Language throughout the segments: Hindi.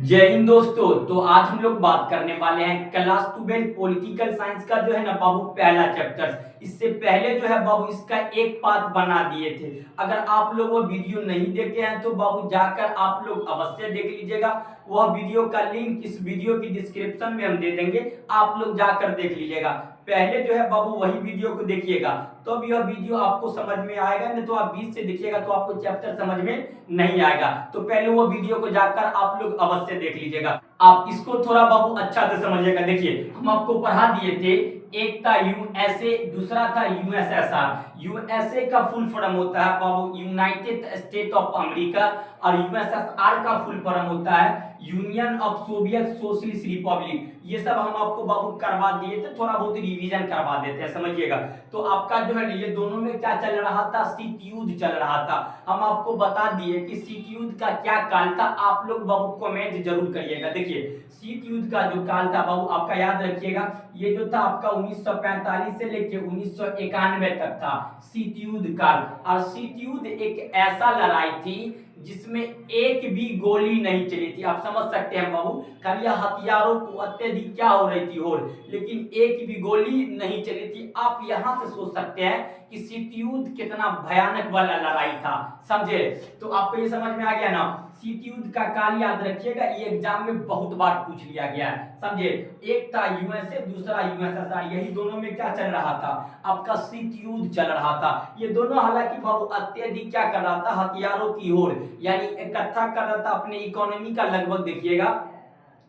जय हिंद दोस्तों। तो आज हम लोग बात करने वाले हैं क्लास 12 पॉलिटिकल साइंस का जो है ना बाबू पहला चैप्टर। इससे पहले जो है बाबू इसका एक पार्ट बना दिए थे। अगर आप लोग वो वीडियो नहीं देखे हैं तो बाबू जाकर आप लोग अवश्य देख लीजिएगा। वह वीडियो का लिंक इस वीडियो की डिस्क्रिप्शन में हम दे देंगे, आप लोग जाकर देख लीजिएगा। पहले जो है बाबू वही वीडियो को देखिएगा तो अब यह वीडियो आपको समझ में आएगा, नहीं तो आप बीच से देखिएगा तो आपको चैप्टर समझ में नहीं आएगा। तो पहले वो वीडियो को जाकर आप लोग अवश्य देख लीजिएगा। आप इसको थोड़ा बाबू अच्छा से समझिएगा। देखिए हम आपको पढ़ा दिए थे, एक था यूएसए, दूसरा था यूएसएसआर। यूएसए का फुल फॉर्म होता है बाबू यूनाइटेड स्टेट ऑफ अमेरिका, और यूएसएसआर का फुल फॉर्म होता है union of Soviet socialist Republic. ये सब हम आपको बाबू करवा दिए थे, थोड़ा बहुत रिवीजन करवा देते हैं, समझिएगा। तो आपका जो है ये दोनों में क्या चल रहा था, शीत युद्ध चल रहा था। हम आपको बता दिए कि शीत युद्ध का क्या काल था, आप लोग बाबू कमेंट जरूर करिएगा। देखिए शीत युद्ध का जो काल था बाबू आपका याद रखिएगा, ये जो था आपका 1945 से लेकर 1991 तक था शीत युद्ध काल। और शीत युद्ध एक ऐसा लड़ाई थी जिसमें एक भी गोली नहीं चली थी। आप समझ सकते हैं बाबू, खाली हथियारों को अत्यधिक क्या हो रही थी होड़, लेकिन एक भी गोली नहीं चली थी। आप यहां से सोच सकते हैं कि शीत युद्ध कितना भयानक वाला लड़ाई था, समझे। तो आपको ये समझ में आ गया ना। शीत युद्ध का काल याद रखिएगा, ये एग्जाम में बहुत बार पूछ लिया गया है, समझे। एक था यूएसए, दूसरा यूएसएसआर, यही दोनों में क्या चल रहा था, आपका शीत युद्ध चल रहा था। ये दोनों हालांकि बाबू अत्यधिक क्या कर रहा था, हथियारों की होड़ यानी इकट्ठा कर रहा था अपने इकोनॉमी का। लगभग देखिएगा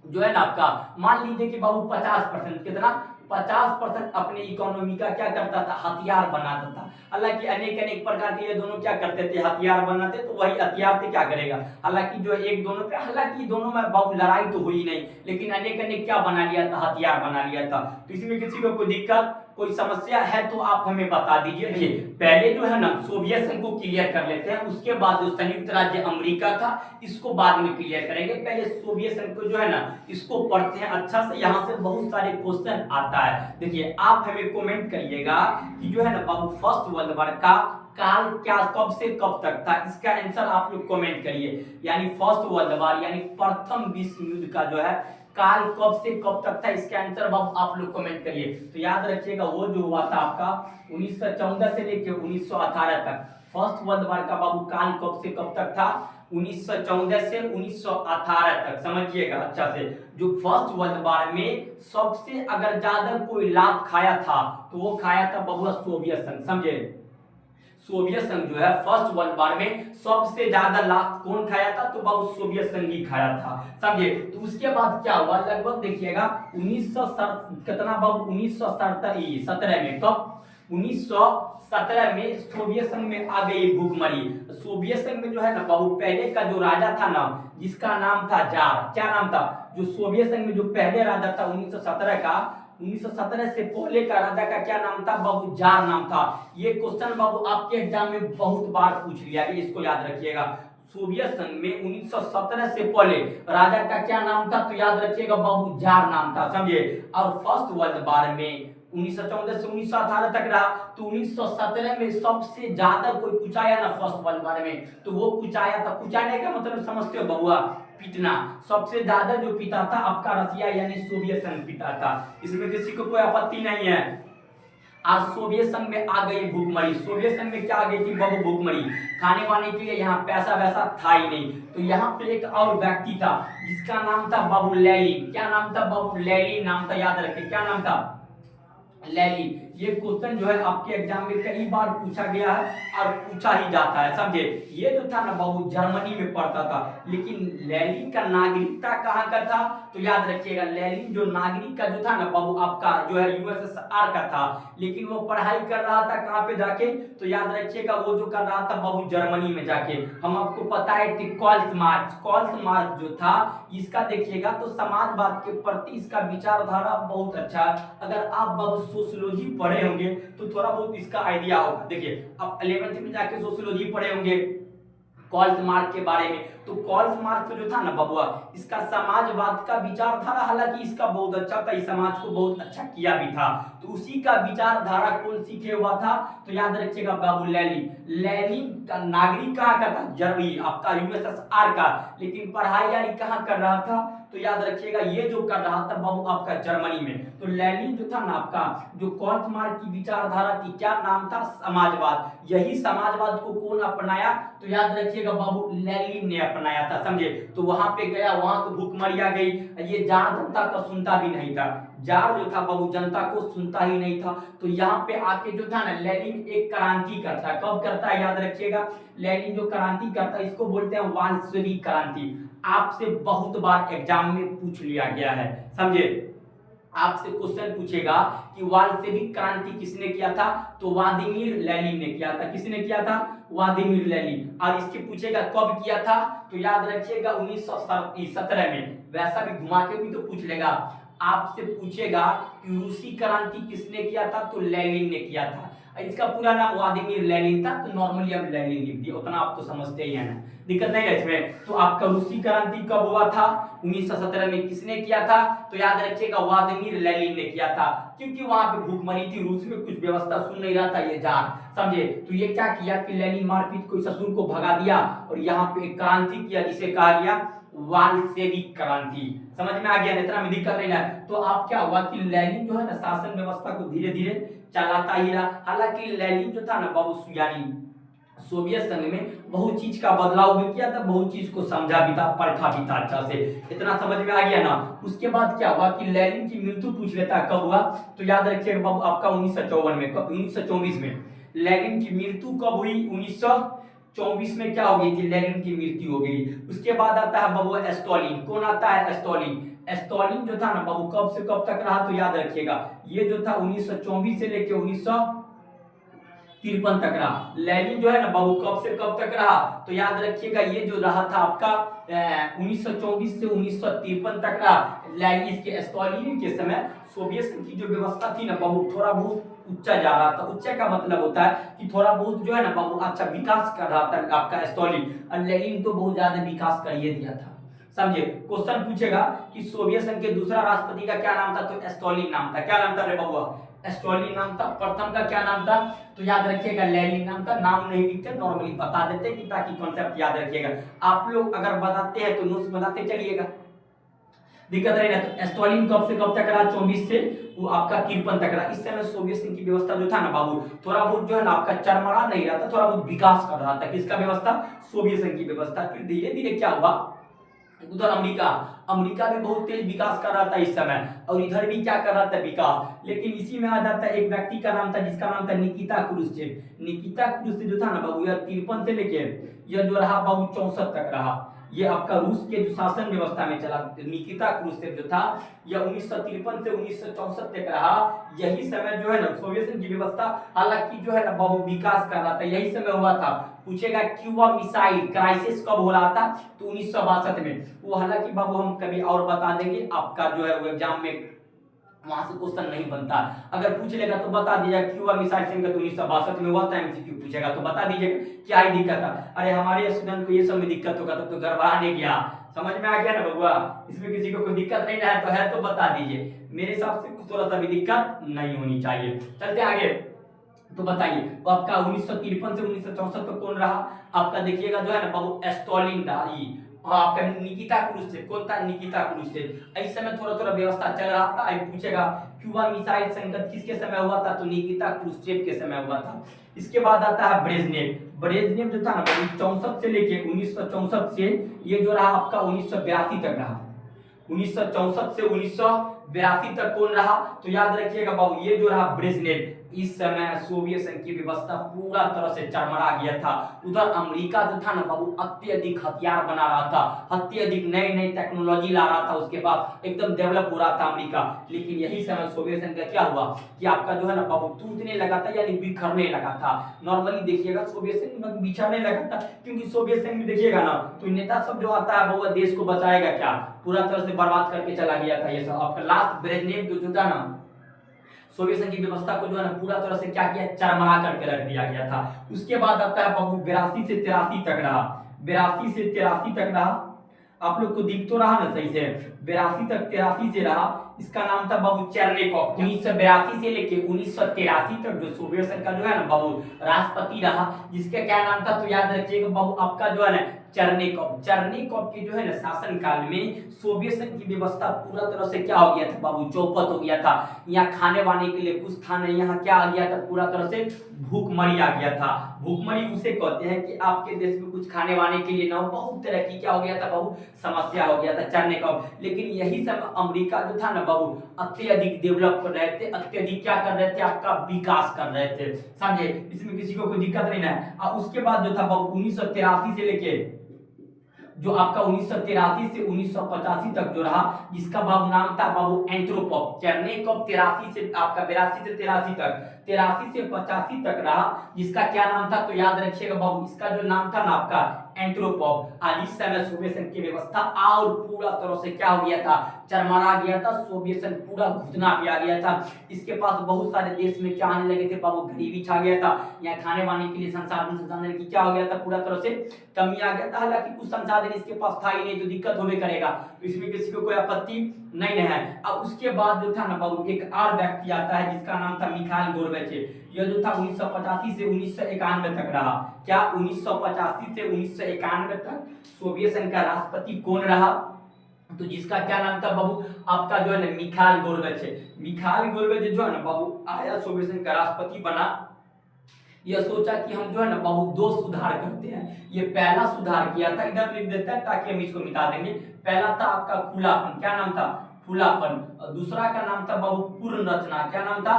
जो है ना आपका, मान लीजिए कि बाबू 50%, कितना 50% अपने इकोनॉमी का क्या करता था, हथियार बनाता था। हालांकि अनेक अनेक प्रकार के ये दोनों क्या करते थे, हथियार बनाते, तो वही हथियार से क्या करेगा। हालांकि जो एक दोनों पे, हालांकि दोनों में बाबू लड़ाई तो हुई नहीं, लेकिन अनेक अनेक क्या बना लिया था, हथियार बना लिया था। तो इसमें किसी को कोई दिक्कत कोई समस्या है तो आप हमें बता दीजिए। पहले जो है ना सोवियत संघ को क्लियर कर लेते हैं, उसके बाद जो संयुक्त राज्य अमेरिका था इसको बाद में क्लियर करेंगे। पहले सोवियत संघ को जो है ना इसको पढ़ते हैं अच्छा से, यहाँ से बहुत सारे क्वेश्चन आता है। देखिए आप हमें कमेंट करिएगा कि जो है ना बाबू फर्स्ट वर्ल्ड वॉर का काल क्या, कब से कब तक था, इसका आंसर आप लोग कमेंट करिए। यानी फर्स्ट वर्ल्ड वॉर यानी प्रथम विश्व युद्ध का जो है काल कब से कब तक था, इसका आंसर बाबू आप लोग कमेंट करिए। तो याद रखिएगा वो जो हुआ था आपका 1914 से लेकर 1918 तक। फर्स्ट वर्ल्ड वॉर का बाबू काल कब से कब तक था, 1914 से 1918 तक, समझिएगा अच्छा से। जो फर्स्ट वर्ल्ड वॉर में सबसे अगर ज्यादा कोई लाभ खाया था तो वो खाया था बाबू सोवियत संघ, समझे। सोवियत संघ जो है फर्स्ट वर्ल्ड वॉर में सबसे ज्यादा लाभ कौन खाया था, तो बाबू सोवियत संघ ही खाया था, समझे। तो उसके बाद क्या हुआ, लगभग देखिएगा 1917 कितना बाबू 1917 में, कब 1917 में सोवियत संघ में आ गई भूखमरी। सोवियत संघ में जो है ना बाबू पहले का जो राजा था ना, जिसका नाम था जार, क्या नाम था, जो सोवियत संघ में जो पहले राजा था 1917 का, 1917 से पहले का राजा का क्या नाम था बाबू, जार नाम था। ये क्वेश्चन बाबू आपके एग्जाम में बहुत बार पूछ लिया गया, इसको याद रखिएगा। सोवियत संघ में 1917 से पहले राजा का क्या नाम था, तो याद रखिएगा बाबू जार नाम था, समझे। और फर्स्ट वर्ल्ड वॉर में 1914 से 1918 तक रहा, तो 1917 में सबसे ज्यादा कोई कुचाया ना फर्स्ट वर्ल्ड वॉर में, तो वो कुचाया था। कुचाने का मतलब समझते हो बबुआ, पिटना। सबसे ज्यादा जो पिता था आपका रसिया यानी सोवियत संघ पिता था, इसमें किसी को कोई आपत्ति नहीं है। आज सोवियत संघ में आ गई भूखमरी। सोवियत संघ में क्या आ गई थी बाबू, भूखमरी। खाने वाने के लिए यहाँ पैसा वैसा था ही नहीं। तो यहाँ पे एक और व्यक्ति था जिसका नाम था बाबू लेनिन। क्या नाम था बाबू, लेनिन नाम था, याद रखें क्या नाम था, लेनिन। ये क्वेश्चन जो है आपके एग्जाम में कई बार पूछा गया है और पूछा ही जाता है, समझे। ये जो था ना बाबू जर्मनी में पढ़ता था, लेकिन लेनिन का नागरिकता कहाँ का था, तो याद रखिएगा लेनिन जो नागरिक का जो था ना बाबू आपका जो है यूएसएसआर का था, लेकिन वो पढ़ाई कर रहा था कहाँ पे जाके, तो याद रखिएगा वो जो कर रहा था बाबू जर्मनी में जाके। हम आपको पता है कि कार्ल मार्क्स जो था इसका देखिएगा तो समाजवाद के प्रति इसका विचारधारा बहुत अच्छा। अगर आप बाबू सोशियोलॉजी पढ़े होंगे तो थोड़ा बहुत इसका आइडिया होगा। देखिए आप 11th में जाके सोशियोलॉजी पढ़े होंगे कार्ल मार्क्स के बारे में। तो कार्ल मार्क्स जो था ना बबुआ, इसका समाजवाद का विचारधारा, हालांकि इसका बहुत अच्छा था, इस समाज को बहुत अच्छा किया भी था, तो उसी का विचारधारा कौन सीखे हुआ था, तो याद रखिएगा बाबू लेनिन का नागरिक कहाँ का था, जर्मनी, आपका यूएसएसआर का, लेकिन पढ़ाई यानी कहाँ कर रहा था, तो याद रखिएगा ये जो कर रहा था बाबू आपका जर्मनी में। तो लेनिन जो था ना आपका, जो कार्ल मार्क्स की विचारधारा थी, क्या नाम था, समाजवाद। यही समाजवाद को कौन अपनाया, तो याद रखिएगा बाबू लेनिन ने अपनाया था, समझे। तो वहां पे गया, वहां तो भूखमरी आ गई, ये जार जनता का सुनता भी नहीं था, जार जो था बाबू जनता को सुनता ही नहीं था। तो यहाँ पे आके जो था ना लेनिन एक क्रांति करता है, कब करता है, याद रखिएगा, लेनिन जो क्रांति करता है इसको बोलते हैं वाल्शेविक क्रांति। आपसे बहुत बार एग्जाम में पूछ लिया गया है, समझे, आपसे क्वेश्चन पूछेगा कि वाल्शेविक क्रांति किसने किया था, तो व्लादिमीर लेनिन ने किया था। किसने किया था, व्लादिमीर लेनिन। और इसके पूछेगा कब किया था, तो याद रखिएगा 1917 में। वैसा भी घुमा के भी तो पूछ लेगा, आपसे पूछेगा कि रूसी क्रांति किसने किया था, तो लेनिन ने किया था। इसका पूरा नाम व्लादिमीर लेनिन था, तो नॉर्मली हम लेनिन लिख दिए, उतना आप तो समझते ही हैं ना, दिक्कत नहीं है इसमें। तो आपका रूसी क्रांति कब हुआ था, 1917 में। किसने किया था, तो याद रखिएगा व्लादिमीर लेनिन ने किया था, क्योंकि वहां पे भूखमरी थी, रूस में कुछ व्यवस्था सुन नहीं रहा था ये जार, समझे। तो ये क्या किया कि लेनिन मारपीट को, ससुर को भगा दिया और यहाँ पे एक क्रांति किया जिसे कहा गया वाल्शेविक क्रांति। समझ में आ गया, इतना में दिक्कत नहीं है। तो आप क्या हुआ कि लेनिन जो है ना शासन व्यवस्था को धीरे धीरे चलाता ही रहा। हालांकि लेनिन जो था ना बाबू यानी सोवियत संघ में बहुत चीज का बदलाव भी किया था, बहुत चीज को समझा भी था, परखा भी था अच्छा से, इतना समझ में आ गया ना। उसके बाद क्या हुआ कि लेनिन की मृत्यु पूछ लेता है, कब हुआ, तो याद रखिएगा बाबू आपका 1954 में, 1924 में लेनिन की मृत्यु कब हुई, 1924 में क्या हो गई थी, लेनिन की मृत्यु हो गई। उसके बाद आता है बाबू स्टालिन। कौन आता है, स्टालिन। स्टालिन जो था ना बाबू कब से कब तक रहा, तो याद रखिएगा ये जो था 1924 से लेके 1953 तक रहा। लेनिन जो है ना बाबू कब से कब तक रहा, तो याद रखिएगा ये जो रहा था आपका 1924 से 1953 तक रहा। लेनिन के स्टालिन के समय सोवियत संघ की जो व्यवस्था थी ना बाबू थोड़ा बहुत ऊंचा जा रहा था। ऊंचा का मतलब होता है कि थोड़ा बहुत जो है ना बाबू अच्छा विकास कर रहा था आपका स्टालिन, और लेनिन तो बहुत ज्यादा विकास कर ही दिया था, समझे। क्वेश्चन पूछेगा कि सोवियत संघ के दूसरा राष्ट्रपति का क्या नाम था, तो स्टालिन नाम था। क्या नाम था रे बाबू, स्टालिन नाम था। प्रथम का क्या नाम था, तो याद रखिएगा लेनिन नाम था। नाम नहीं लिखते, नॉर्मली बता देते कि ताकि कॉन्सेप्ट याद रखिएगा। आप लोग अगर बताते हैं तो नोट्स बनाते चलिएगा, दिक्कत नहीं ना। तो स्टालिन कब से कब तक रहा, 24 से वो आपका 53 तक रहा। इस समय सोवियत संघ की व्यवस्था जो था ना बाबू थोड़ा बहुत जो है ना आपका चरमरा नहीं रहा था, थोड़ा बहुत विकास कर रहा था। किसका व्यवस्था, सोवियत संघ की व्यवस्था। फिर धीरे धीरे क्या हुआ, उधर अमेरिका, अमेरिका भी बहुत तेज विकास कर रहा था इस समय, और इधर भी क्या कर रहा था, विकास। लेकिन इसी में आ जाता है एक व्यक्ति का नाम था जिसका नाम था निकिता क्रुश्चेव। निकिता क्रुश्चेव जो था ना बाबू यह 53 से लेके यह जो रहा बाबू 64 तक रहा। ये आपका रूस के जो शासन व्यवस्था में चला। निकिता क्रुश्चेव जो था यह 1953 से 1964 तक रहा। यही समय जो है ना सोवियत संघ की व्यवस्था हालांकि जो है ना बाबू विकास कर रहा था, यही समय हुआ था। पूछेगा क्यूबा मिसाइल क्राइसिस कब हो रहा था, तो 1962 में। वो हालांकि बाबू हम कभी और बता देंगे, आपका जो है वो एग्जाम में वहां से क्वेश्चन नहीं बनता। अगर पूछ लेगा तो बता दीजिएगा क्यूबा मिसाइल संकट 1962 में हुआ था। एमसीक्यू पूछेगा तो बता दीजिएगा क्या ही दिक्कत था। अरे हमारे स्टूडेंट को ये सब में दिक्कत होगा तब तो गड़बड़ा नहीं गया, समझ में आ गया ना बबुआ। इसमें किसी को कोई दिक्कत नहीं है तो बता दीजिए, मेरे हिसाब से थोड़ा सा भी दिक्कत नहीं होनी चाहिए। चलते आगे, तो बताइए तो आपका 1953 से 1964 तक कौन रहा, आपका देखिएगा जो है ना बाबू स्टालिन रही। हाँ आपका निकिता क्रुश्चेव, कौन था, निकिता क्रुश्चेव। इस समय थोड़ा थोड़ा व्यवस्था चल रहा था। अब पूछेगा क्यूबा मिसाइल संकट किसके समय हुआ था, तो निकिता क्रुश्चेव के समय हुआ था। इसके बाद आता है ब्रेजनेव। ब्रेजनेव जो था ना 64 से लेके 1964 से ये जो रहा आपका 1982 तक रहा। 1964 से 1982 तक कौन रहा, तो याद रखिएगा बाबू ये जो रहा ब्रेजनेव। इस समय सोवियत संघ की व्यवस्था पूरा तरह से चरमरा गया था। उधर अमेरिका जो था ना बाबू अत्यधिक हथियार बना रहा था, अत्यधिक नई नई टेक्नोलॉजी ला रहा था, उसके बाद एकदम डेवलप हो रहा था अमेरिका। लेकिन यही समय सोवियत संघ का क्या हुआ कि आपका जो है ना बाबू टूटने लगा था, यानी बिखरने लगा था। नॉर्मली देखिएगा सोवियत संघ में बिछड़ने लगा था, क्योंकि सोवियत संघ में देखिएगा ना तो नेता सब जो आता है वो देश को बचाएगा क्या, पूरा तरह से बर्बाद करके चला गया था ये सब। आपका लास्ट ब्रेजनेव जो था ना सोवियत संघ की व्यवस्था को जो है ना पूरा तरह से क्या किया, चरमरा करके रख दिया गया था। उसके बाद आता है बाबू 82 से 83 तक रहा। 82 से 83 तक रहा। आप लोग को दिख तो रहा ना सही से, 82 तक 83 से रहा। इसका नाम था बाबू चेरनेकॉफ। 1982 से लेके 1983 तक जो सोवियत संघ का जो है ना बाबू राष्ट्रपति रहा, जिसका क्या नाम था तो याद रखिएगा बाबू आपका जो है ना चेरनेकॉफ। चेरनेकॉफ के जो है ना शासन काल में सोवियत संघ की व्यवस्था पूरा तरह से क्या हो गया था बाबू, चौपट हो गया था। यहाँ खाने वाने के लिए कुछ था नहीं, यहाँ क्या आ गया था, पूरा तरह से भूखमरी आ गया था। भूखमरी उसे कहते हैं कि आपके देश में कुछ खाने वाने के लिए ना हो, बहुत तरह की क्या हो गया था बाबू, समस्या हो गया था चेरनेकॉफ। लेकिन यही समय अमेरिका जो था ना बाबू अत्यधिक डेवलप कर रहे थे, अत्यधिक क्या कर रहे थे, आपका विकास कर रहे थे, समझे, इसमें किसी को कोई दिक्कत नहीं है। और उसके बाद जो था बाबू 1983 से लेके जो आपका 1983 से 1985 तक जो रहा, जिसका बाबू नाम था बाबू एंथ्रोपॉप। चेरनेकॉफ 83 से आपका 82 से 83 तक, 83 से 85 तक रहा, जिसका क्या नाम था तो याद रखिएगा बाबू, इसका जो नाम था ना आपका एंथ्रोपॉप। आज इस समय सोवियत संघ की व्यवस्था और पूरा तरह से क्या हो गया था, चरमरा गया था, सोवियत संघ पूरा घुटना पे आ गया था। इसके पास बहुत सारे देश में क्या आने लगे थे बाबू, गरीबी छा गया था, यहाँ खाने वाने के लिए संसाधन की क्या हो गया था, पूरा तरह से कमी आ गया था। हालांकि कुछ संसाधन इसके पास था ही नहीं, तो दिक्कत होने करेगा, तो इसमें किसी को कोई आपत्ति नहीं है। अब उसके बाद जो था ना बाबू एक और व्यक्ति आता है, जिसका नाम था मिखाइल गोर्बाचेव। यह जो था 1985 से 1991 तक रहा। क्या 1985 से 1991 तक सोवियत संघ का राष्ट्रपति कौन रहा, तो जिसका क्या नाम था बाबू, आपका जो है ना मिखाइल गोर्बाचेव। मिखाइल गोर्बाचेव जो है ना बाबू आया, सोवियत संघ का राष्ट्रपति बना। यह सोचा कि हम जो है ना बाबू दो सुधार करते हैं। ये पहला सुधार किया था, इधर लिख देता है ताकि हम इसको मिटा देंगे। पहला था आपका खुलापन, क्या नाम था, खुलापन। और दूसरा का नाम था बाबू पूर्ण रचना, क्या नाम था,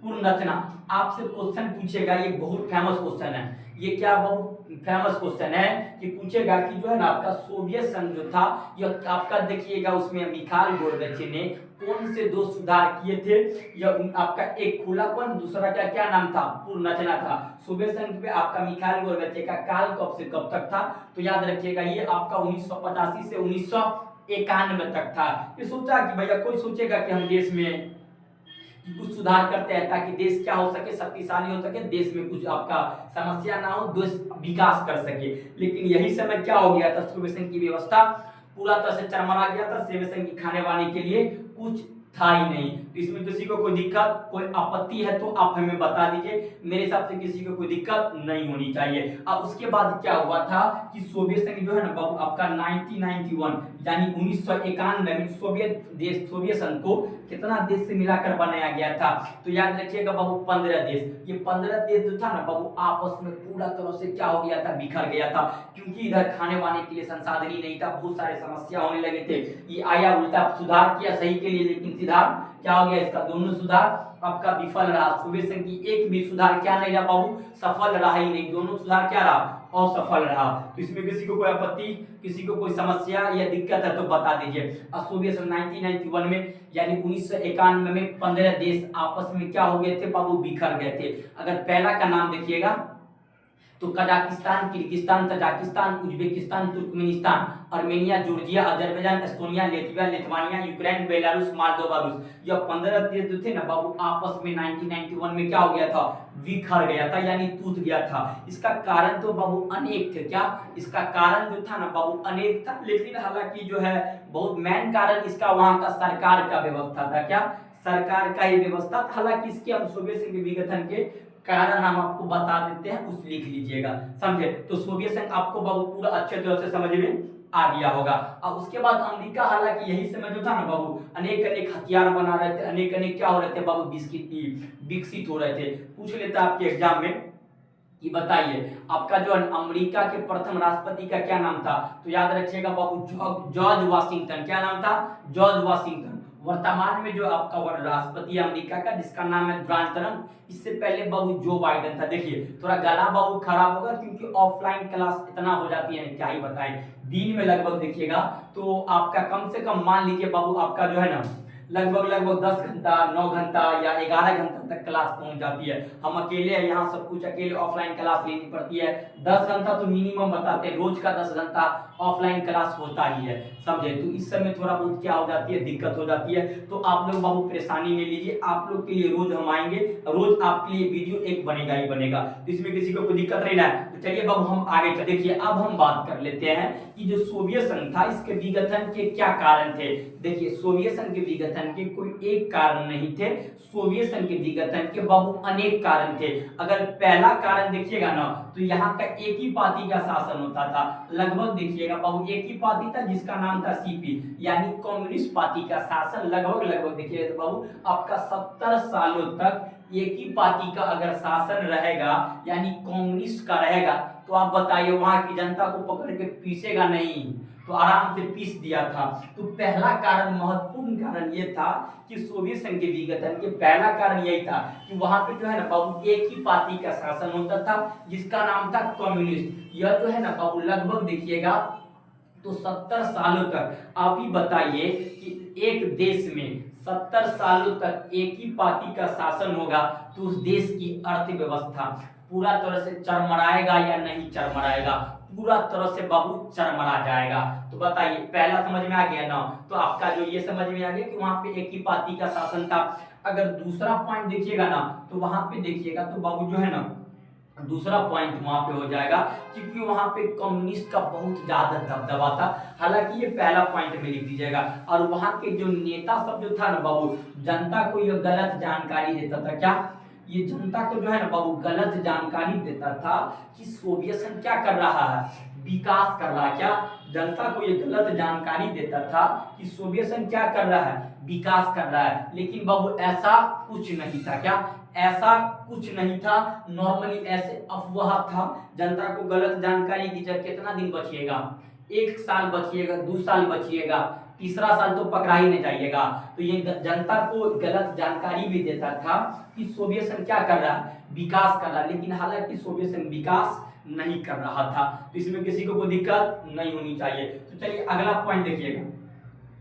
पूर्ण रचना। आपसे क्वेश्चन पूछेगा, ये बहुत फेमस क्वेश्चन है, ये क्या बहुत फेमस क्वेश्चन है कि पूछेगा कि जो है ना आपका सोवियत संघ जो था, यह आपका देखिएगा उसमें मिखाइल गोर्बाचेव ने कौन से दो सुधार किए थे। यह आपका एक खुलापन, दूसरा क्या क्या नाम था, पूर्ण रचना था। सोवियत संघ पे आपका मिखाइल गोर्बाचेव का काल कब से कब तक था, तो याद रखिएगा ये आपका 1985 से 1991 तक था। ये सोचा कि भैया कोई सोचेगा कि हम देश में कुछ सुधार करते हैं ताकि देश क्या हो सके, शक्तिशाली हो सके, देश में कुछ आपका समस्या ना हो, देश विकास कर सके। लेकिन यही समय क्या हो गया था, सोवियत संघ की व्यवस्था पूरा तरह से चरमरा गया था, सोवियत संघ की खाने वाने के लिए कुछ था ही नहीं। तो इसमें किसी को कोई दिक्कत, कोई आपत्ति है तो आप हमें बता दीजिए, मेरे हिसाब से किसी को कोई दिक्कत नहीं होनी चाहिए। अब उसके बाद क्या हुआ था कि सोवियत संघ जो है ना बाबू आपका 1991 यानी 1991 में सोवियत संघ को कितना देश से मिलाकर बनाया गया था, तो याद रखिएगा बाबू 15 देश। ये 15 देश जो था ना बाबू आपस में पूरा तरह से क्या हो गया था, बिखर गया था, क्योंकि इधर खाने वाने के लिए संसाधन ही नहीं था, बहुत सारे समस्या होने लगे थे। ये आया उल्टा सुधार किया सही के लिए, लेकिन सुधार क्या हो गया, इसका दोनों सुधार आपका विफल रहा। सोवियत संघ की एक भी सुधार क्या नहीं रहा बाबू, सफल रहा ही नहीं, दोनों सुधार क्या रहा, असफल रहा। तो इसमें किसी को कोई आपत्ति, किसी को कोई समस्या या दिक्कत है तो बता दीजिए। अब सोवियत संघ 1991 में यानी 1991 में 15 देश आपस में क्या हो गए थे बाबू, बिखर गए थे। अगर पहला का नाम देखिएगा तो Kazakhstan, Kyrgyzstan, Tajikistan, Uzbekistan, Turkmenistan, Armenia, Georgia, Azerbaijan, Estonia, Latvia, Lithuania, Ukraine, Belarus, Moldova, रूस। यह 15 देश जो थे ना बाबू आपस में 1991 में क्या हो गया था, बिखर गया था, यानी टूट गया था। इसका कारण तो बाबू अनेक थे। क्या इसका कारण जो था ना बाबू अनेक था, लेकिन हालांकि जो है बहुत मेन कारण इसका वहां का सरकार का व्यवस्था था। क्या सरकार का ही व्यवस्था था। हालांकि इसके हम सोवियत संघ के विघटन के कारण हम आपको बता देते हैं, उस लिख लीजिएगा, समझे। तो सोवियत संघ आपको बाबू पूरा अच्छे तरह से समझ में आ गया होगा। अब उसके बाद अमेरिका, हालांकि यही समय जो था ना बाबू अनेक अनेक हथियार बना रहे थे, अनेक अनेक क्या हो रहे थे बाबू, विकसित हो रहे थे। पूछ लेता आपके एग्जाम में कि बताइए आपका जो अमेरिका के प्रथम राष्ट्रपति का क्या नाम था, तो याद रखिएगा बाबू जॉर्ज वाशिंगटन। क्या नाम था, जॉर्ज वाशिंगटन। वर्तमान में जो आपका राष्ट्रपति अमेरिका का, जिसका नाम है डोनाल्ड ट्रम्प। इससे पहले बाबू जो बाइडेन था। देखिए थोड़ा गला बाबू खराब होगा क्योंकि ऑफलाइन क्लास इतना हो जाती है, क्या ही बताएं, दिन में लगभग देखिएगा तो आपका कम से कम मान लीजिए बाबू आपका जो है ना लगभग 10 घंटा, 9 घंटा या 11 घंटा तक क्लास पहुंच जाती है। हम अकेले हैं यहाँ, सब कुछ अकेले ऑफलाइन क्लास लेनी पड़ती है। 10 घंटा तो मिनिमम बताते हैं, रोज का 10 घंटा ऑफलाइन क्लास होता ही है, समझे। तो इस समय थोड़ा बहुत क्या हो जाती है, दिक्कत हो जाती है। तो आप लोग बाबू परेशानी में लीजिए, आप लोग के लिए रोज हम आएंगे, रोज आपके लिए वीडियो एक बनेगा ही बनेगा, तो इसमें किसी को कोई दिक्कत नहीं है। चलिए बाबू हम आगे चल, देखिए अब हम बात कर लेते हैं कि जो सोवियत संघ था इसके विघटन के क्या कारण थे। देखिए सोवियत संघ के विघटन के कोई एक कारण नहीं थे, सोवियत संघ के विघटन के बाबू अनेक कारण थे। अगर पहला कारण देखिएगा ना तो यहाँ का एक ही पार्टी का शासन होता था, लगभग देखिएगा बाबू एक ही पार्टी था जिसका नाम था सीपी यानी कम्युनिस्ट पार्टी का शासन लगभग देखिए बाबू आपका 70 सालों तक एक ही पार्टी का अगर शासन रहेगा यानी कम्युनिस्ट का रहेगा तो आप बताइए वहां की जनता को पकड़ के पीसेगा नहीं, तो आराम से पीस दिया था। तो पहला कारण, महत्वपूर्ण कारण ये था कि सोवियत संघ के विघटन के पहला कारण यही था कि वहां पे जो है ना बाबू एक ही पार्टी का शासन होता था जिसका नाम था कम्युनिस्ट। यह जो है ना बाबू लगभग देखिएगा तो 70 सालों तक आप ही बताइए कि एक देश में 70 सालों तक एक ही पार्टी का शासन होगा तो उस देश की अर्थव्यवस्था पूरा तरह से चरमराएगा या नहीं चरमराएगा? पूरा तरह से बाबू चरमरा जाएगा। तो बताइए पहला समझ में आ गया ना, तो आपका जो ये समझ में आ गया कि वहां पे एक ही पार्टी का शासन था। अगर दूसरा पॉइंट देखिएगा ना तो वहां पे देखिएगा तो बाबू जो है ना दूसरा पॉइंट वहां पे हो जाएगा क्योंकि वहां पे कम्युनिस्ट का बहुत ज्यादा दबदबा था। हालांकि ये पहला पॉइंट में लिख दीजिएगा। और वहां के जो नेता सब जो था ना बाबू जनता को ये गलत जानकारी देता था। क्या ये जनता को जो है ना बाबू गलत जानकारी देता था कि सोवियत संघ क्या कर रहा है, विकास कर रहा है। क्या जनता को ये गलत जानकारी देता था कि सोवियत संघ क्या कर रहा है, विकास कर रहा है। लेकिन बाबू ऐसा कुछ नहीं था। क्या ऐसा कुछ नहीं था, नॉर्मली ऐसे अफवाह था। जनता को गलत जानकारी दी जाए, कितना दिन बचिएगा, 1 साल बचिएगा, 2 साल बचिएगा, तीसरा साल तो पकड़ा ही नहीं जाइएगा। तो ये जनता को गलत जानकारी भी देता था कि सोवियत संघ क्या कर रहा है, विकास कर रहा है। लेकिन हालांकि सोवियत संघ विकास नहीं कर रहा था, तो इसमें किसी को कोई दिक्कत नहीं होनी चाहिए। तो चलिए अगला पॉइंट देखिएगा।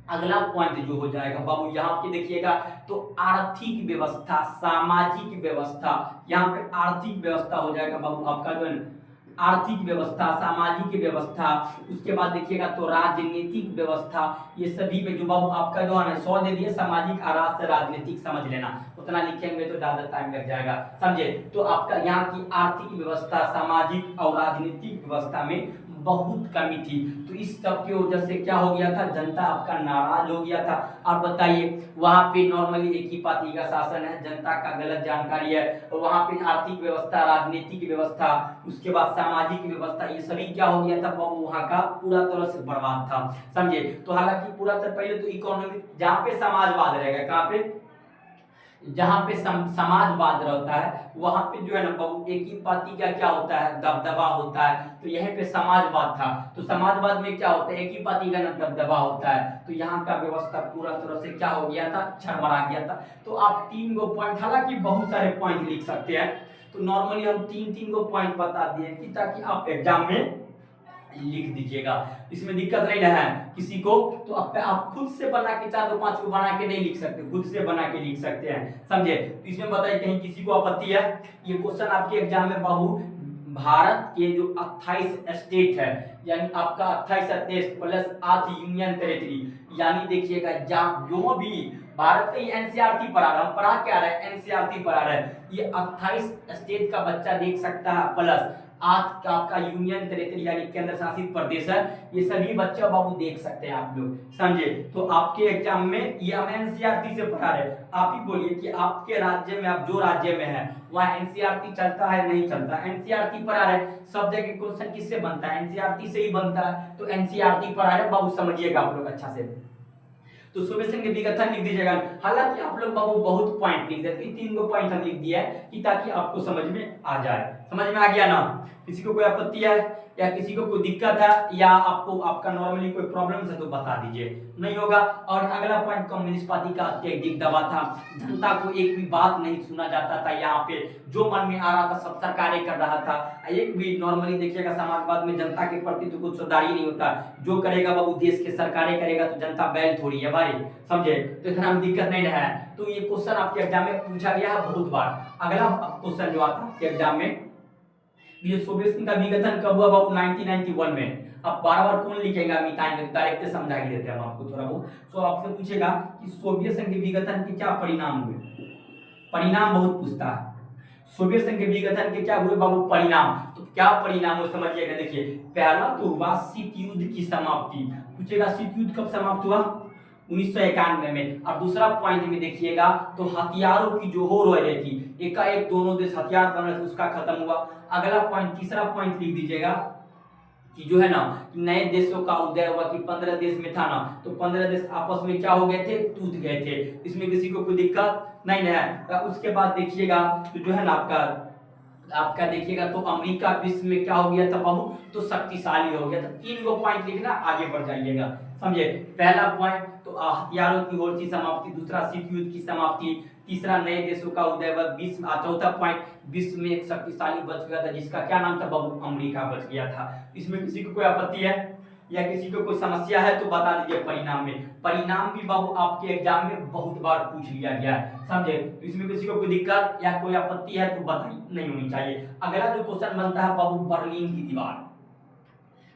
अगला पॉइंट जो हो जाएगा बाबू यहाँ पे देखिएगा तो आर्थिक व्यवस्था, सामाजिक व्यवस्था। यहाँ पे आर्थिक व्यवस्था हो जाएगा बाबू आपका जो है आर्थिक व्यवस्था, सामाजिक व्यवस्था। उसके बाद देखिएगा तो राजनीतिक व्यवस्था। ये सभी पे जो बाबू आपका जो है 100 दे दिए, सामाजिक आरास राजनीतिक समझ लेना, उतना लिखेंगे तो ज्यादा टाइम लग जाएगा, समझे। तो आपका यहाँ की आर्थिक व्यवस्था, सामाजिक और राजनीतिक व्यवस्था में बहुत कमी थी। तो इस सब की वजह से क्या हो गया था, जनता आपका नाराज हो गया था। आप बताइए वहां पे नॉर्मली एक ही पार्टी का शासन है, जनता का गलत जानकारी है, और वहां पे आर्थिक व्यवस्था, राजनीतिक व्यवस्था, उसके बाद सामाजिक व्यवस्था, ये सभी क्या हो गया था बाबू वहां का पूरा तरह से बर्बाद था, समझे। तो हालांकि पूरा तरह पहले तो इकोनॉमिक, जहां पे समाजवाद रहेगा, कहां पे, जहां पे समाजवाद रहता है वहां पे जो है ना बाबू एक ही पार्टी का क्या होता है, दबदबा होता है। तो यहाँ पे समाजवाद था, तो समाजवाद में क्या होता है, एक ही पार्टी का ना दबदबा होता है। तो यहाँ का व्यवस्था पूरा तरह से क्या हो गया था, चरमरा गया था। तो आप 3 गो पॉइंट, हालांकि बहुत सारे पॉइंट लिख सकते हैं, तो नॉर्मली हम 3 गो पॉइंट बता दिए कि ताकि आप एग्जाम में लिख दीजिएगा, इसमें दिक्कत नहीं है किसी को। तो आप खुद से बना के 4 5 को बना के नहीं लिख सकते, खुद से बना के लिख सकते हैं, समझे। तो इसमें बताइए कहीं किसी को आपत्ति है? ये क्वेश्चन आपके एग्जाम में बाबू भारत के जो 28 स्टेट है, यानी आपका 28 स्टेट प्लस 8 यूनियन टेरिटरी, यानी देखिएगा जो भी भारत का एनसीईआरटी पढ़ा रहा है, पढ़ा क्या रहा है, एनसीईआरटी पढ़ा रहा है। ये 28 स्टेट का बच्चा देख सकता है, प्लस 8 का आपका यूनियन टेरिटरी यानी केंद्र शासित प्रदेश है, ये सभी बच्चे बाबू देख सकते हैं आप लोग, समझे। तो आपके एग्जाम में ये हम एनसीईआरटी से पढ़ा रहे, आप ही बोलिए कि आपके राज्य में, आप जो राज्य में है वहाँ एनसीईआरटी चलता है नहीं चलता? एनसीईआरटी पढ़ा रहे, सब जगह क्वेश्चन किससे बनता है, एनसीईआरटी से ही बनता है। तो एनसीईआरटी पढ़ा रहे बाबू, समझिएगा आप लोग अच्छा से। तो सोवियत संघ के विघटन लिख दीजिएगा। हालांकि आप लोग बाबू बहुत पॉइंट लिख देते, 3 गो पॉइंट हम लिख दिया है कि ताकि आपको समझ में आ जाए, समझ में आ गया ना। किसी को कोई आपत्ति है या किसी को कोई दिक्कत है या आपको आपका नॉर्मली कोई प्रॉब्लम है तो बता दीजिए, नहीं होगा। और अगला पॉइंट, कम्युनिस्ट पार्टी का अत्यधिक दबाव था, जनता को एक भी बात नहीं सुना जाता था, यहाँ पे जो मन में आ रहा था सब सरकारें कर रहा था। एक भी नॉर्मली देखिएगा समाजवाद में जनता के प्रति तो कुछ सुधार ही नहीं होता, जो करेगा बाबू देश के सरकारें करेगा, तो जनता बैल थोड़ी है भाई, समझे। तो इतना दिक्कत नहीं रहा है। तो ये क्वेश्चन आपके एग्जाम में पूछा गया है बहुत बार। अगला क्वेश्चन जो आता है एग्जाम में, ये सोवियत संघ का विघटन कब हुआ बाबू, 1991 में। अब बार बार कौन लिखेगा, मिटाएंगे, डायरेक्ट समझा ही देते हैं हम आपको थोड़ा बहुत। सो आपसे पूछेगा कि सोवियत संघ के विघटन के क्या परिणाम हुए, परिणाम बहुत पूछता है। सोवियत संघ के विघटन के क्या हुए बाबू परिणाम। तो क्या परिणाम हो समझिएगा। देखिए पहला तो हुआ शीत युद्ध की समाप्ति। पूछेगा शीत युद्ध कब समाप्त हुआ, 1991 में। और दूसरा पॉइंट में देखिएगा तो हथियारों की जो हो रही थी, एकाएक दोनों देश हथियार बन रहे थे, उसका खत्म हुआ। अगला पॉइंट, तीसरा पॉइंट लिख दीजिएगा कि जो है ना नए देशों का उदय हुआ, कि 15 देश में था ना, तो 15 देश आपस में क्या हो गए थे, टूट गए थे। इसमें किसी को कोई दिक्कत नहीं है। उसके बाद देखिएगा तो जो है ना आपका देखिएगा तो अमेरिका विश्व में क्या हो गया था बाबू, तो शक्तिशाली हो गया था। 3 गो पॉइंट लिखना, आगे बढ़ जाइएगा। समझे, पहला पॉइंट तो हथियारों की होड़ की समाप्ति, दूसरा शीत युद्ध की समाप्ति, तीसरा नए देशों का उदय हुआ, चौथा पॉइंट विश्व में एक शक्तिशाली बच गया था जिसका क्या नाम था बाबू, अमेरिका बच गया था। इसमें किसी को कोई आपत्ति है या किसी को कोई समस्या है तो बता दीजिए। परिणाम में, परिणाम भी बाबू आपके एग्जाम में बहुत बार पूछ लिया गया है, समझे। तो इसमें किसी को कोई दिक्कत या कोई आपत्ति है तो बताइए, नहीं होनी चाहिए। अगला जो क्वेश्चन बनता है बाबू, बर्लिन की दीवार।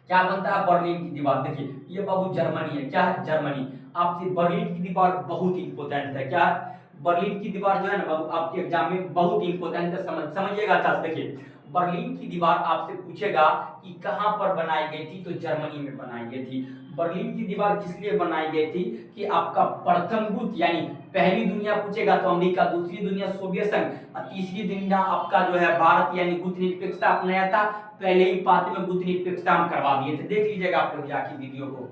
क्या बनता है, बर्लिन की दीवार। देखिए ये बाबू जर्मनी है, क्या है, जर्मनी। आपकी बर्लिन की दीवार बहुत इंपोर्टेंट है। क्या बर्लिन की दीवार जो है ना बाबू आपके एग्जाम में बहुत इंपोर्टेंट है, समझिएगा अच्छा से। देखिए बर्लिन की दीवार आपसे पूछेगा कि कहां पर बनाई गई थी, तो जर्मनी में बनाई गई थी। बर्लिन की दीवार किस लिए बनाई गई थी कि आपका प्रथम युद्ध यानी पहली दुनिया पूछेगा तो अमेरिका, दूसरी दुनिया सोवियत संघ, और तीसरी दुनिया आपका जो है भारत, यानी गुप्त निरपेक्षता अपनाया था। पहले ही पाते में गुप्त निरपेक्षता हम करवा दिए थे, देख लीजिएगा आप लोग जाके वीडियो को,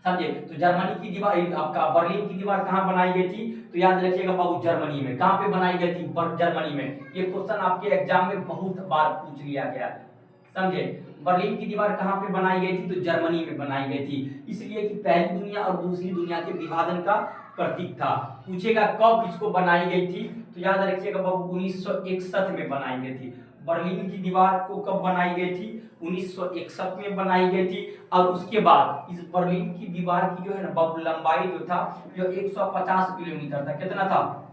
समझे। तो जर्मनी की दीवार, आपका बर्लिन की दीवार कहां बनाई गई थी, तो याद रखिएगा बाबू जर्मनी में। कहां पे बनाई गई थी, जर्मनी में। ये क्वेश्चन आपके एग्जाम में बहुत बार पूछ लिया गया, समझे। बर्लिन की दीवार कहां पे बनाई गई थी, तो जर्मनी में बनाई गई थी, इसलिए कि पहली दुनिया और दूसरी दुनिया के विभाजन का प्रतीक था। पूछेगा कब इसको बनाई गई थी, तो याद रखिएगा बाबू 1961 में बनाई गई थी। बर्लिन की दीवार को कब बनाई गई थी, 1961 में बनाई गई थी। और उसके बाद इस बर्लिन की दीवार की जो है ना बाबू लंबाई जो था, जो 150 किलोमीटर था। कितना था,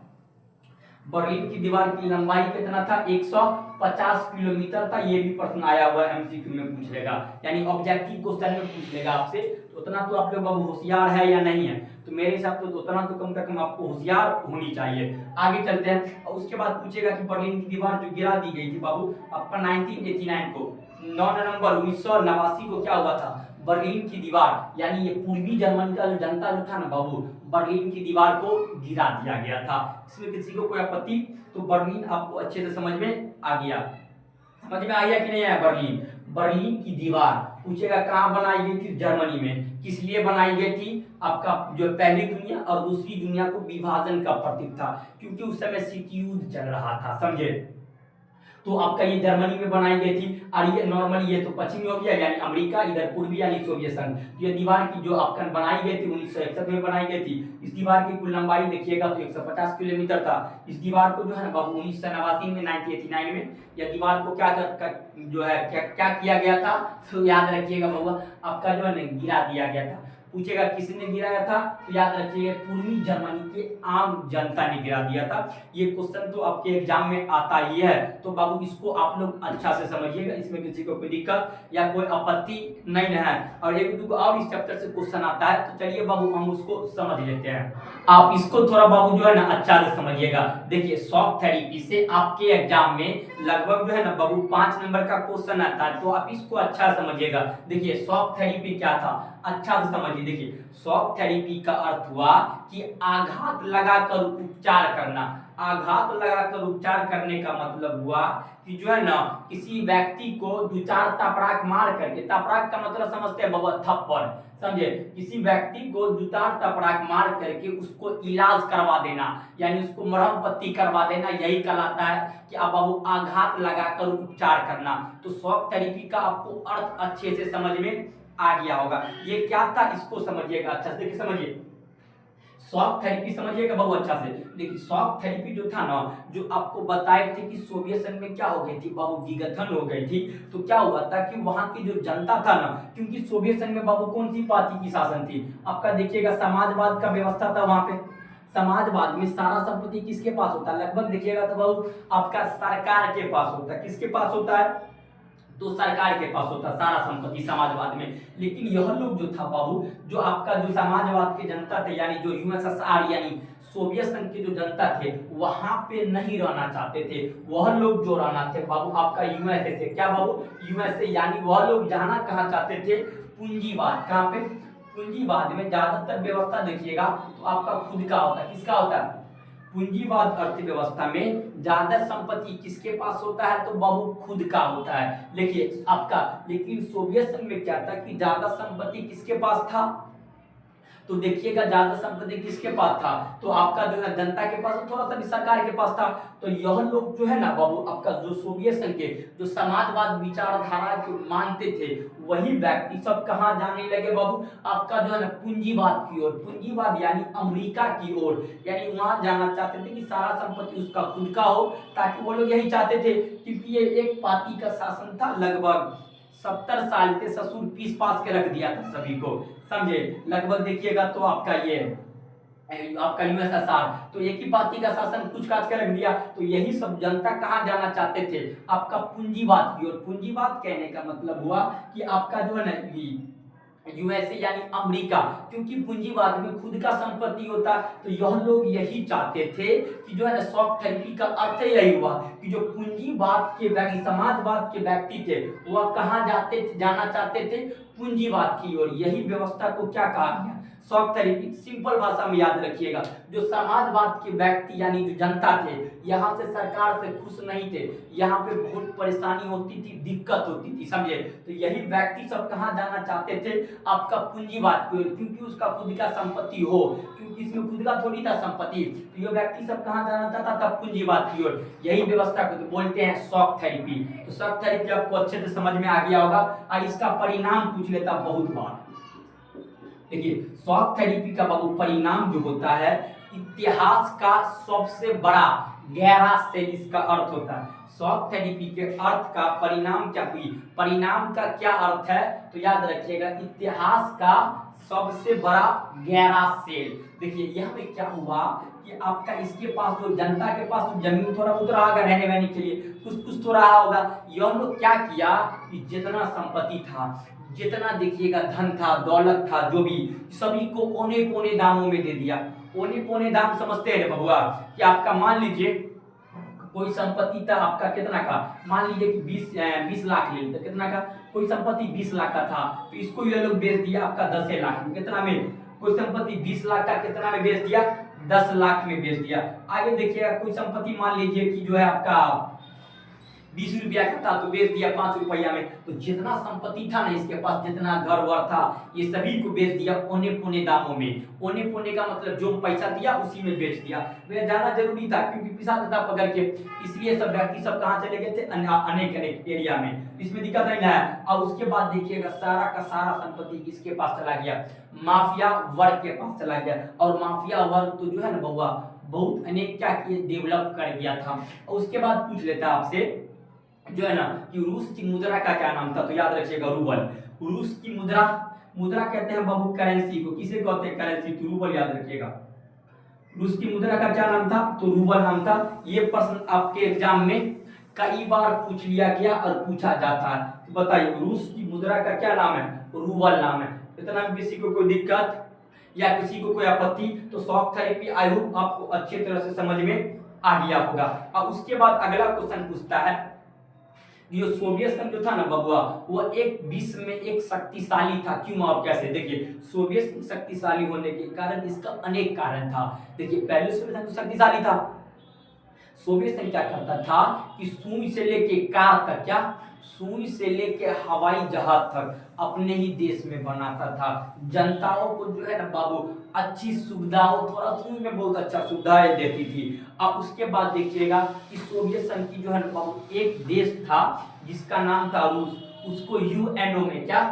बर्लिन की दीवार की लंबाई कितना था, 150 किलोमीटर था। ये भी प्रश्न आया हुआ है, एमसीक्यू में पूछ लेगा, यानी ऑब्जेक्टिव क्वेश्चन में पूछ लेगा आपसे। तो उतना तो आप लोग बाबू होशियार है या नहीं है, तो मेरे हिसाब से तो उतना तो कम से कम आपको होशियार होनी चाहिए। आगे चलते हैं। और उसके बाद पूछेगा कि बर्लिन की दीवार जो गिरा दी गई थी बाबू आपका 1989 को, 9 नवंबर 1989 को क्या हुआ था, बर्लिन की दीवार यानी ये पूर्वी जर्मनी का जो जनता जो था ना बाबू, बर्लिन की दीवार को गिरा दिया गया था। इसमें किसी को कोई आपत्ति, तो बर्लिन आपको अच्छे से समझ में आ गया, समझ में आया कि नहीं आया। बर्लिन, बर्लिन की दीवार पूछेगा कहां बनाई गई थी, जर्मनी में। किस लिए बनाई गई थी, आपका जो पहली दुनिया और दूसरी दुनिया को विभाजन का प्रतीक था, क्योंकि उस समय शीत युद्ध चल रहा था, समझे। तो आपका ये जर्मनी में बनाई गई थी। और ये नॉर्मली ये तो पश्चिमी हो गया यानी अमेरिका, इधर पूर्वी यानी सोवियत संघ। ये दीवार की जो आपका बनाई गई थी 1961 में बनाई गई थी। इस दीवार की कुल लंबाई देखिएगा तो 150 किलोमीटर था। इस दीवार को जो है ना बाबू 1989 में 1989 में यह दीवार को जो है क्या किया गया था, तो याद रखिएगा बाबू आपका जो है ना गिरा दिया गया था। पूछेगा किसने गिराया था, तो याद रखिएगा पूर्वी जर्मनी के आम जनता ने गिरा दिया था। ये क्वेश्चन तो आपके एग्जाम में आता ही है, तो बाबू इसको आप लोग अच्छा से समझिएगा, इसमें किसी को कोई दिक्कत या कोई आपत्ति नहीं है। और एक दो और इस चैप्टर से क्वेश्चन आता है, तो चलिए बाबू हम उसको समझ लेते हैं। आप इसको थोड़ा बाबू जो है ना अच्छा से समझिएगा। देखिए शॉक थेरेपी से आपके एग्जाम में लगभग जो है ना बाबू 5 नंबर का क्वेश्चन आता है, तो आप इसको अच्छा समझिएगा। देखिए शॉक थेरेपी क्या था, अच्छा से समझिए। देखिए शॉक थेरेपी का अर्थ हुआ कि आघात लगाकर उपचार करना। आघात लगाकर उपचार करने का मतलब हुआ कि जो है ना किसी व्यक्ति को 2-4 तपराक मार करके, तपराक का मतलब समझते हैं बाबा थप्पड़, समझे। किसी व्यक्ति को 2-4 तपराक मार करके उसको इलाज करवा देना, यानी उसको मरहम पट्टी करवा देना, यही कहलाता है कि अब बाबू आघात लगाकर उपचार करना। तो शॉक थेरेपी का आपको अर्थ अच्छे से समझ में आ गया होगा। ये क्या था इसको समझिएगा अच्छा से, देखिए समझिए शॉक थेरेपी समझिएगा बहुत अच्छा से। देखिए शॉक थेरेपी जो था ना, जो आपको बताए थे कि सोवियत संघ में क्या हो गई थी बाबू, विघटन हो गई थी। तो क्या हुआ था कि वहां की जो जनता था ना, क्योंकि सोवियत संघ में बाबू कौन सी पार्टी की शासन थी, आपका देखिएगा समाजवाद का व्यवस्था था वहां पे। समाजवाद में सारा संपत्ति किसके पास होता है, लगभग देखिएगा तो बाबू आपका सरकार के पास होता है। किसके पास होता है, तो सरकार के पास होता सारा संपत्ति समाजवाद में। लेकिन यह लोग जो था बाबू, जो आपका जो समाजवाद के जनता थे, यानी जो यूएसएसआर यानी सोवियत संघ के जो जनता थे, वहां पे नहीं रहना चाहते थे। वह लोग जो रहना थे बाबू आपका यूएसए से, क्या बाबू, यूएसए, यानी वह लोग जाना कहाँ चाहते थे, पूंजीवाद। कहाँ पे, पूंजीवाद में ज्यादातर व्यवस्था देखिएगा तो आपका खुद का होता है। किसका होता है, पूंजीवाद अर्थव्यवस्था में ज्यादा संपत्ति किसके पास होता है, तो बाबू खुद का होता है। देखिए आपका, लेकिन सोवियत संघ में क्या था कि ज्यादा संपत्ति किसके पास था, तो देखिएगा ज्यादा संपत्ति किसके पास था, तो आपका जो है जनता के पास, थोड़ा सा भी सरकार के पास था। तो यह लोग जो है ना बाबू आपका जो सोवियत संघ के जो समाजवाद विचारधारा को मानते थे, वही व्यक्ति सब कहाँ जाने लगे बाबू, आपका जो है ना पूंजीवाद की ओर, पूंजीवाद यानी अमेरिका की ओर, यानी वहां जाना चाहते थे कि सारा संपत्ति उसका खुद का हो, ताकि वो लोग यही चाहते थे, क्योंकि ये एक पार्टी का शासन था, लगभग 70 साल के ससुर पीस पास के रख दिया था सभी को, समझे, लगभग देखिएगा तो आपका ये आपका यूएसएसआर, तो एक ही पार्टी का शासन कुछ काट के रख दिया। तो यही सब जनता कहाँ जाना चाहते थे, आपका पूंजीवाद की ओर। पूंजीवाद कहने का मतलब हुआ कि आपका जो है ना यूएसए यानी अमेरिका, क्योंकि पूंजीवाद में खुद का संपत्ति होता, तो यह लोग यही चाहते थे कि जो है ना शॉक थेरेपी का अर्थ यही हुआ कि जो पूंजीवाद के व्यक्ति, समाजवाद के व्यक्ति थे, वह कहाँ जाते थे, जाना चाहते थे, पूंजीवाद की ओर। यही व्यवस्था को क्या कहा गया, शॉक थेरेपी। सिंपल भाषा में याद रखिएगा, जो समाजवाद के व्यक्ति यानी जो जनता थे, यहाँ से सरकार से खुश नहीं थे, यहाँ पे बहुत परेशानी होती थी, दिक्कत होती थी, समझे। तो यही व्यक्ति सब कहाँ जाना चाहते थे, आपका पूंजीवाद की ओर, क्योंकि उसका खुद का संपत्ति हो, क्योंकि इसमें खुद का थोड़ी था संपत्ति, तो ये व्यक्ति सब कहाँ जाना चाहता था, पूंजीवाद की ओर। यही व्यवस्था को तो बोलते हैं शॉक थेरेपी। तो शॉक थेरेपी आपको अच्छे से समझ में आ गया होगा। और इसका परिणाम पूछ लेता बहुत बार। देखिए शॉक थेरेपी का बाबू परिणाम जो होता है, इतिहास का सबसे बड़ा गहरा सेल, इसका अर्थ होता है। शॉक थेरेपी के अर्थ का परिणाम क्या हुई, परिणाम का क्या अर्थ है, तो याद रखिएगा इतिहास का सबसे बड़ा गहरा सेल। देखिए यहाँ पे क्या हुआ कि आपका इसके पास जो जनता के पास तो जमीन थोड़ा बहुत रहा रहने वहने के लिए, कुछ तो रहा होगा। यह लोग क्या किया कि जितना संपत्ति था, जितना देखिएगा धन था, दौलत था, जो भी, सभी को औने पौने दामों में दे दिया। औने पौने दाम समझते हैं बबुआ, कि आपका मान लीजिए कोई संपत्ति था आपका कितना का, मान लीजिए कि 20 लाख ले लीजिए, कितना का, कोई संपत्ति 20 लाख का था, तो इसको ये लोग बेच दिया आपका 10 लाख में। कितना में, कोई संपत्ति 20 लाख का कितना में बेच दिया, 10 लाख में बेच दिया। आगे देखिएगा कोई संपत्ति मान लीजिए कि जो है आपका 20 रुपया का था, तो बेच दिया 5 रुपया में। तो जितना संपत्ति था ना इसके पास, जितना घर वर था, ये सभी को बेच दिया औने पौने दामों में। औने पौने का मतलब जो पैसा दिया उसी में बेच दिया। वह जाना जरूरी था क्योंकि पिसा था पकड़ के, इसलिए सब व्यक्ति सब कहाँ चले गए थे, अनेक अनेक एरिया में, इसमें दिक्कत नहीं है। और उसके बाद देखिएगा सारा का सारा संपत्ति किसके पास चला गया, माफिया वर्ग के पास चला गया। और माफिया वर्ग तो जो है ना बउआ बहुत अनेक क्या किए, डेवलप कर गया था। और उसके बाद पूछ लेता आपसे जो है ना कि रूस की मुद्रा का क्या नाम था, तो याद रखिएगा रूबल। रूस की मुद्रा, मुद्रा कहते हैं बाबू करेंसी को, किसे कहते हैं करेंसी, तो रूबल याद रखिएगा। रूस की मुद्रा का क्या नाम था, तो रूबल नाम था। ये प्रश्न आपके एग्जाम में कई बार पूछ लिया गया और पूछा जाता है। तो बताइए रूस की मुद्रा का क्या नाम है, रूबल नाम है। इतना किसी को कोई दिक्कत या किसी को कोई आपत्ति, तो शॉक थेरेपी आई होप आपको अच्छी तरह से समझ में आ गया होगा। और उसके बाद अगला क्वेश्चन पूछता है, ये सोवियत संघ जो था ना बबुआ, वो एक विश्व में एक शक्तिशाली था, क्यों और कैसे। देखिए सोवियत संघ शक्तिशाली होने के कारण, इसका अनेक कारण था। देखिए पहले सोवियत संघ शक्तिशाली था, सोवियत संघ क्या करता था कि सुई से लेके कार तक, क्या सुई से लेके हवाई जहाज तक अपने ही देश में बनाता था। जनताओं को जो है ना बाबू अच्छी सुविधाओं, थोड़ा सुई में बहुत अच्छा सुविधाएं देती थी। अब उसके बाद देखिएगा कि सोवियत संघ की जो है ना बाबू एक देश था जिसका नाम था रूस, उसको यूएनओ में, क्या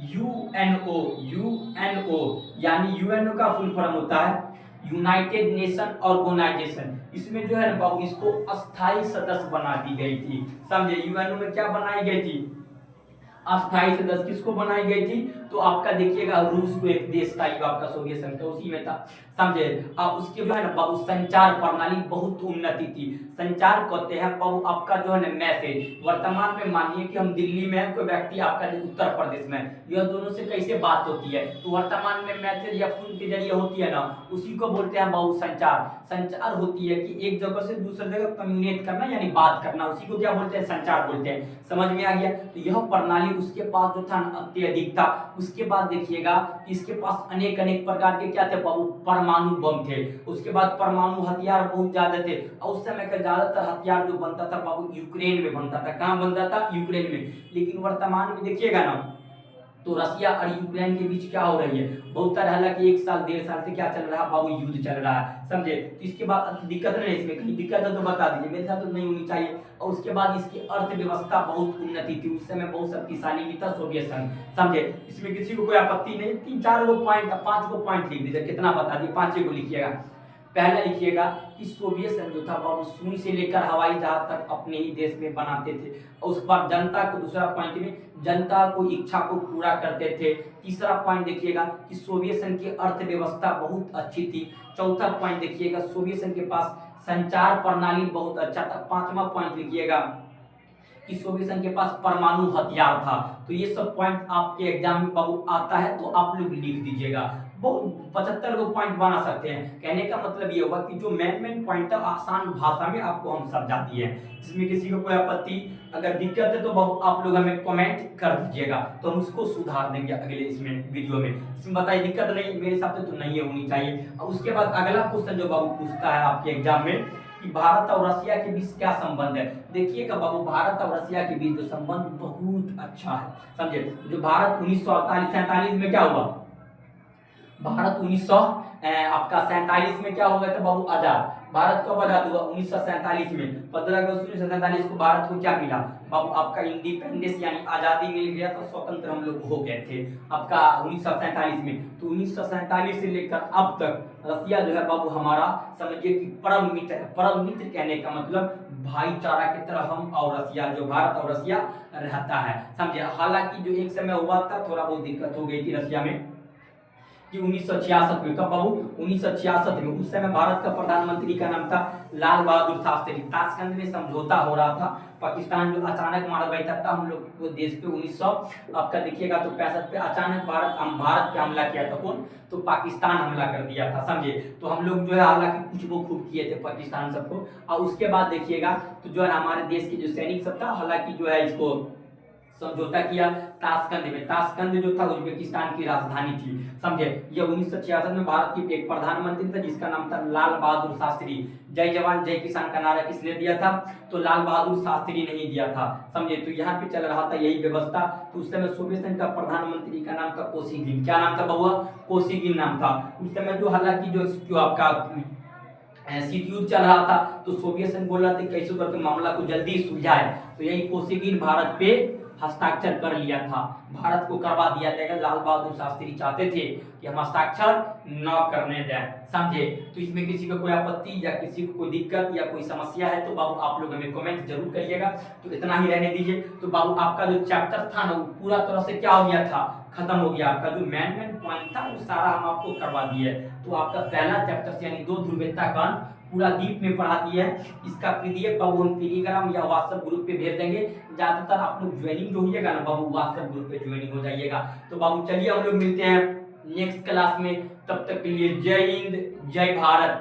यूएनओ, यूएनओ यानी यूएनओ का फुल फॉर्म होता है यूनाइटेड नेशन ऑर्गेनाइजेशन। इसमें जो है ना बाबू इसको अस्थायी सदस्य बना दी गई थी, समझे। यूएनओ में क्या बनाई गई थी, अस्थायी सदस्य किसको बनाई गई थी, तो आपका देखिएगा रूस को एक देश था, ये आपका सोवियत संघ था, उसी में था, समझे। अब उसके जो है ना बाबू संचार प्रणाली बहुत उन्नति थी। संचार कहते हैं बाबू आपका जो है ना मैसेज, वर्तमान में मानिए कि हम दिल्ली में है, कोई व्यक्ति आपका उत्तर प्रदेश में, यह दोनों से कैसे बात होती है, तो वर्तमान में मैसेज या फोन के जरिए होती है ना, उसी को बोलते हैं बाबू संचार। संचार होती है कि एक जगह से दूसरी जगह कम्युनिकेट करना यानी बात करना, उसी को क्या बोलते हैं, संचार बोलते हैं। समझ में आ गया। तो यह प्रणाली उसके पास जो था ना अत्यधिक था। उसके बाद देखिएगा इसके पास अनेक अनेक प्रकार के क्या थे बाबू, परमाणु बम थे। उसके बाद परमाणु हथियार बहुत ज्यादा थे, और उस समय का ज्यादातर हथियार जो बनता था बाबू यूक्रेन में बनता था। कहां बनता था, यूक्रेन में। लेकिन वर्तमान में देखिएगा ना तो रसिया और यूक्रेन के बीच क्या हो रही है, बहुत तरह, हालांकि 1 साल 1.5 साल से क्या चल रहा है बाबू, युद्ध चल रहा है, समझे। तो इसके बाद दिक्कत नहीं, इसमें कहीं दिक्कत है तो बता दीजिए, मेरे साथ तो नहीं होनी चाहिए। और उसके बाद इसकी अर्थव्यवस्था बहुत उन्नति थी, उस समय बहुत शक्तिशाली भी था सोवियत संघ, समझे। इसमें किसी को कोई आपत्ति नहीं। 3-4 गो पॉइंट, 5 गो पॉइंट लिख दीजिए, कितना बता दिए, 5 को लिखिएगा। पहला लिखिएगा कि सोवियत संघ जो था बाबू सुई से लेकर हवाई जहाज तक अपने ही देश में बनाते थे, और उस पर जनता को, दूसरा पॉइंट में जनता को इच्छा को पूरा करते थे। तीसरा पॉइंट देखिएगा कि सोवियत संघ की अर्थव्यवस्था बहुत अच्छी थी। चौथा पॉइंट देखिएगा सोवियत संघ के पास संचार प्रणाली बहुत अच्छा था। पांचवा पॉइंट लिखिएगा कि सोवियत संघ के पास परमाणु हथियार था। तो ये सब पॉइंट आपके एग्जाम में बाबू आता है, तो आप लोग लिख दीजिएगा। बहुत 75 को पॉइंट बना सकते हैं। कहने का मतलब ये होगा कि जो मेन पॉइंट है आसान भाषा में आपको हम समझा दिए हैं। इसमें किसी को कोई आपत्ति, अगर दिक्कत है तो बाबू आप लोग हमें कमेंट कर दीजिएगा, तो हम उसको सुधार देंगे अगले इसमें वीडियो में। इसमें बताइए दिक्कत नहीं, मेरे हिसाब से तो नहीं होनी चाहिए। और उसके बाद अगला क्वेश्चन जो बाबू पूछता है आपके एग्जाम में कि भारत और रसिया के बीच क्या संबंध है। देखिएगा बाबू भारत और रसिया के बीच जो संबंध बहुत अच्छा है, समझे। जो भारत 1947 में क्या हुआ, भारत 1900 आपका 47 में क्या हो गया था बाबू, आजाद। भारत कब आजाद हुआ, 1947 में। 15 अगस्त 1947 को भारत को क्या मिला बाबू, आपका इंडिपेंडेंस यानी आजादी मिल गया, तो स्वतंत्र हम लोग हो गए थे आपका 1947 में। तो 1947 से लेकर अब तक रसिया जो है बाबू हमारा समझिए कि परम मित्र है। परम मित्र कहने का मतलब भाईचारा की तरह हम और रसिया, जो भारत और रसिया रहता है, समझे। हालांकि जो एक समय हुआ था थोड़ा बहुत दिक्कत हो गई थी रसिया में कि 1966 में, कब बाबू, 1966 में। उस समय भारत का प्रधानमंत्री का नाम था लाल बहादुर शास्त्री। ताशकंद में समझौता हो रहा था, पाकिस्तान जो अचानक मार बैठा था हम लोग को देश पे 1900 आपका देखिएगा तो 65 पे अचानक भारत पे हमला किया था। कौन, तो पाकिस्तान हमला कर दिया था, समझे। तो हम लोग जो है हालांकि कुछ वो खूब किए थे पाकिस्तान सबको। और उसके बाद देखिएगा तो जो है हमारे देश के जो सैनिक सब था, हालांकि जो है इसको समझौता किया ताशकंद में। ताशकंद जो था उज्बेकिस्तान की राजधानी थी, समझे। ये 1966 में भारत की एक प्रधानमंत्री था जिसका नाम था लाल बहादुर शास्त्री। जय जवान जय किसान का नारा किसने दिया था, तो लाल बहादुर शास्त्री ने ही दिया था, समझे। तो यहाँ पे चल रहा था यही व्यवस्था। तो उस समय सोवियत संघ का प्रधानमंत्री का नाम था कोसिगिन। क्या नाम था बबुआ, कोसिगिन नाम था उस समय। जो हालांकि जो आपका शीत युद्ध चल रहा था, तो सोवियत संघ बोल रहा था कैसे करके मामला को जल्दी सुलझाए। तो यही कोसिगिन भारत पे हस्ताक्षर कर लिया था, भारत को करवा दिया जाएगा। लाल बहादुर शास्त्री चाहते थे कि हम हस्ताक्षर न करने दें, समझे। तो इसमें किसी को कोई आपत्ति या किसी को कोई दिक्कत या कोई समस्या है तो बाबू आप लोग हमें कमेंट जरूर करिएगा। तो इतना ही रहने दीजिए। तो बाबू आपका जो चैप्टर था ना वो पूरा तरह से क्या हो गया था, खत्म हो गया। आपका जो मेन पॉइंट था वो सारा हम आपको करवा दिए। तो आपका पहला चैप्टर यानी 2 ध्रुवीयता का पूरा डीप में पढ़ा दिया है। इसका पीडीएफ बाबू हम टेलीग्राम या व्हाट्सएप ग्रुप पे भेज देंगे। ज्यादातर आप लोग ज्वाइनिंग जो होइएगा ना बाबू व्हाट्सएप ग्रुप पे ज्वाइनिंग हो जाइएगा। तो बाबू चलिए हम लोग मिलते हैं नेक्स्ट क्लास में, तब तक के लिए जय हिंद जय भारत।